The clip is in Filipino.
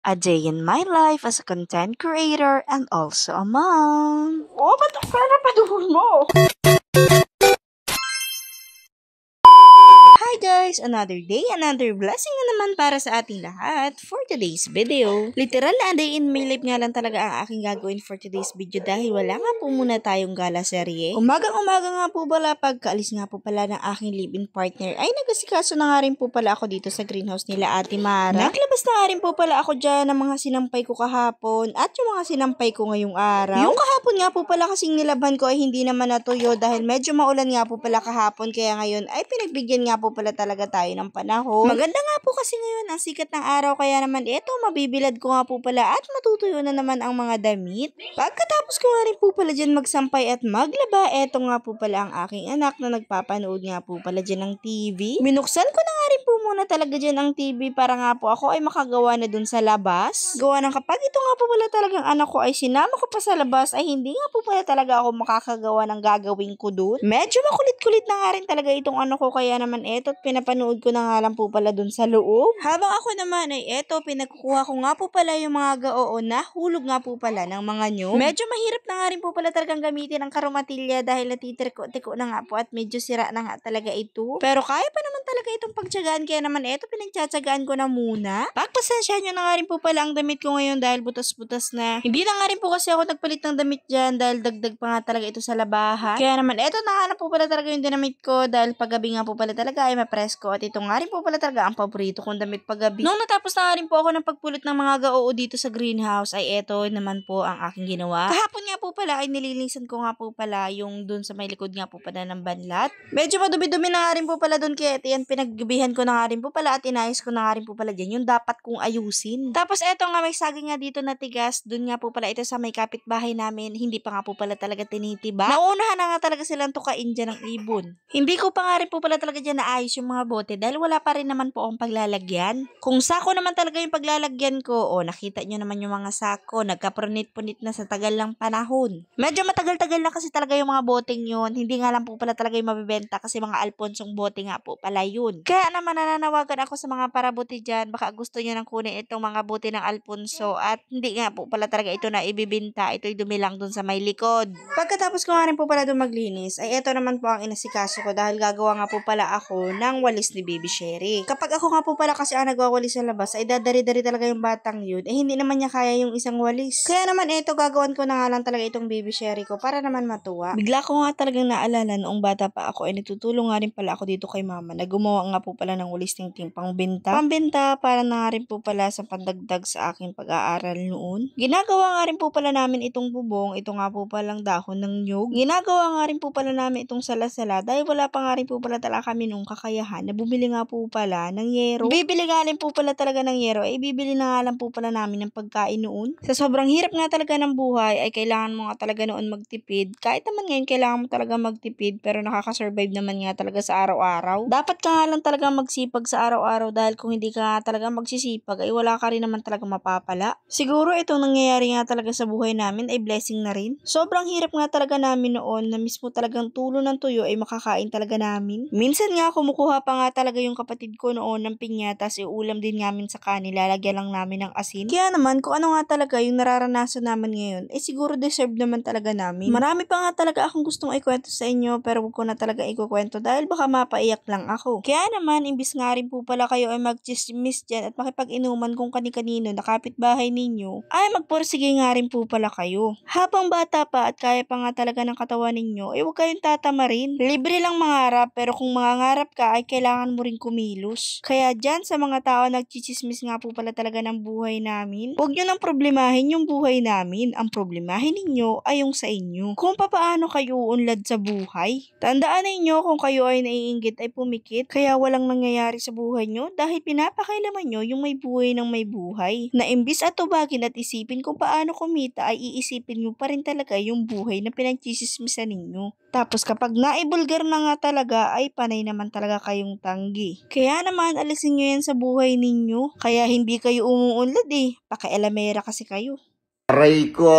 A day in my life as a content creator and also a mom. Oh, ba't ang pera paduhol mo? Hi guys! Another day, another blessing na naman para sa ating lahat for today's video. Literal na day in my life nga lang talaga ang aking gagawin for today's video dahil wala nga po muna tayong gala serye. Umagang-umaga nga po pala pagkaalis nga po pala ng aking live-in partner ay nagasikaso na nga rin po pala ako dito sa greenhouse nila Ate Mara. Naglabas na nga rin po pala ako dyan ng mga sinampay ko kahapon at yung mga sinampay ko ngayong araw. Yung kahapon nga po pala kasing nilabhan ko ay hindi naman natuyo dahil medyo maulan nga po pala kahapon kaya ngayon ay pinagbigyan nga po pala talaga tayo ng panahon. Maganda nga po kasi ngayon ang sikat ng araw kaya naman eto mabibilad ko nga po pala at matutuyo na naman ang mga damit. Pagkatapos ko nga rin po pala dyan magsampay at maglaba, eto nga po pala ang aking anak na nagpapanood nga po pala dyan ng TV. Minuksan ko na nga rin po muna talaga dyan ang TV para nga po ako ay makagawa na dun sa labas. Gawa ng kapag ito nga po pala talagang anak ko ay sinama ko pa sa labas ay hindi nga po pala talaga ako makakagawa ng gagawin ko dun. Medyo makulit-kulit na nga rin talaga itong ano ko kaya naman eto at pinapanood ko na nga lang po pala dun sa loob. Habang ako naman ay eto pinagkukuha ko nga po pala yung mga gaoo na hulog nga po pala ng mga nyog. Medyo mahirap na nga rin po pala talagang gamitin ang karumatilya dahil natitirko-tiko na nga po at medyo sira na nga talaga ito. Pero kaya pa naman talaga itong pagtsagaan kaya naman eto pinagtsatsagaan ko na muna. Pagpasensyahan nyo na nga rin po pala ang damit ko ngayon dahil butas-butas na. Hindi na nga rin po kasi ako nagpalit ng damit dyan dahil dagdag pa nga talaga ito sa labahan. Kaya naman eto na po pala talaga yung dinamit ko dahil paggabi nga po pala talaga ay ma-press ko at ito nga rin po pala talaga ang paborito kong damit paggabi. Nung natapos na nga rin po ako ng pagpulot ng mga gaoo dito sa greenhouse ay eto naman po ang aking ginawa. Kahapon nga po pala ay nililinisan ko nga po pala yung dun sa may likod nga po pala ng banlat. Medyo madumi-dumi na nga rin po pala dun kaya yan pinaggabihan ko na nga rin po pala at inayos ko na nga rin po pala dyan yung dapat kong ayusin. Tapos eto nga may saging nga dito na tigas dun nga po pala ito sa may kapitbahay namin hindi pa nga po pala talaga tinitiba. Naunahan na nga talaga silang tukain dyan ng ibon. Hindi ko pa nga rin po pala talaga dyan naayos yung mga bote dahil wala pa rin naman po akong paglalagyan. Kung sako naman talaga yung paglalagyan ko, nakita nyo naman yung mga sako, nagkaprunit-punit na sa tagal ng panahon. Medyo matagal-tagal na kasi talaga yung mga boteng yun, hindi nga lang po pala talaga yung mabibenta kasi mga Alponsong bote nga po pala yun. Kaya naman nananawagan ako sa mga parabuti dyan, baka gusto nyo nang kunin itong mga bote ng Alfonso at hindi nga po pala talaga ito na ibibinta, ito'y dumilang dun sa may likod. Pagkatapos ko nga rin po pala dun maglinis, ay ito naman po ang inasikaso ko dahil gagawa nga po pala ako ng walis ni Baby Sherry. Kapag ako nga po pala kasi ang nagwawalis sa labas, ay dadari-dari talaga yung batang yun, hindi naman niya kaya yung isang walis. Kaya naman ito, gagawan ko na nga lang talaga itong Baby Sherry ko para naman matuwa. Bigla ko nga talagang naalala noong bata pa ako, ay natutulong nga rin pala ako dito kay mama na gumawa nga po pala ng walis ting-ting pangbenta. Pangbenta para na nga rin po pala sa pandagdag sa aking pag-aaral noon. Ginagawa nga rin po pala namin itong bubong, ito nga po palang dahon ng nyug. Ginagawa nga rin po pala namin itong salasala dahil wala pa nga rin po pala talaga kami nung kakayahan na bumili nga po pala ng yero. Bibili nga rin po pala talaga ng yero, ay bibili na nga lang po pala namin ng pagkain noon. Sa sobrang hirap nga talaga ng buhay, ay kailangan mo nga talaga noon magtipid. Kahit naman ngayon kailangan mo talaga magtipid pero nakakasurvive naman nga talaga sa araw-araw. Dapat ka nga lang talaga magsipag sa araw-araw dahil kung hindi ka nga talaga magsisipag ay wala ka rin naman talaga mapapala. Siguro itong nangyayari nga talaga sa buhay namin ay blessing na rin. Sobrang hirap nga talaga namin noon na mismo talagang tulo ng tuyo ay makakain talaga namin. Minsan nga kumukuha pa nga talaga yung kapatid ko noon ng piñatas, iulam din namin sa kanila, lalagyan lang namin ng asin. Kaya naman kung ano nga talaga yung nararanasan naman ngayon, siguro deserve naman talaga namin. Marami pa nga talaga akong gustong ikwento sa inyo pero wag ko na talaga ikukwento dahil baka mapaiyak lang ako. Kaya naman, imbis nga rin po pala kayo ay mag-chismis dyan at makipag-inuman kung kani-kanino na kapitbahay ninyo, ay magpursige nga rin po pala kayo. Habang bata pa at kaya pa nga talaga ng katawan ninyo, huwag kayong tatamarin. Libre lang mangarap pero kung mangangarap ka ay kailangan mo rin kumilos. Kaya dyan sa mga tao nagchichismis nga po pala talaga ng buhay namin, huwag nyo nang problemahin yung buhay namin. Ang problemahin ninyo ay yung sa inyo. Kung papaano kayo uunlad sa buhay. Tandaan ninyo kung kayo ay naiinggit ay pumikit, kaya walang nangyayari sa buhay nyo dahil pinapakailaman nyo yung may buhay ng may buhay. Na imbis at tubagin at isipin kung paano kumita ay iisipin nyo pa rin talaga yung buhay na pinagchismismisan ninyo. Tapos kapag naibulgar na nga talaga ay panay naman talaga kayong tanggi. Kaya naman alisin nyo yan sa buhay ninyo. Kaya hindi kayo umuunlad pakialamera kasi kayo. Aray ko!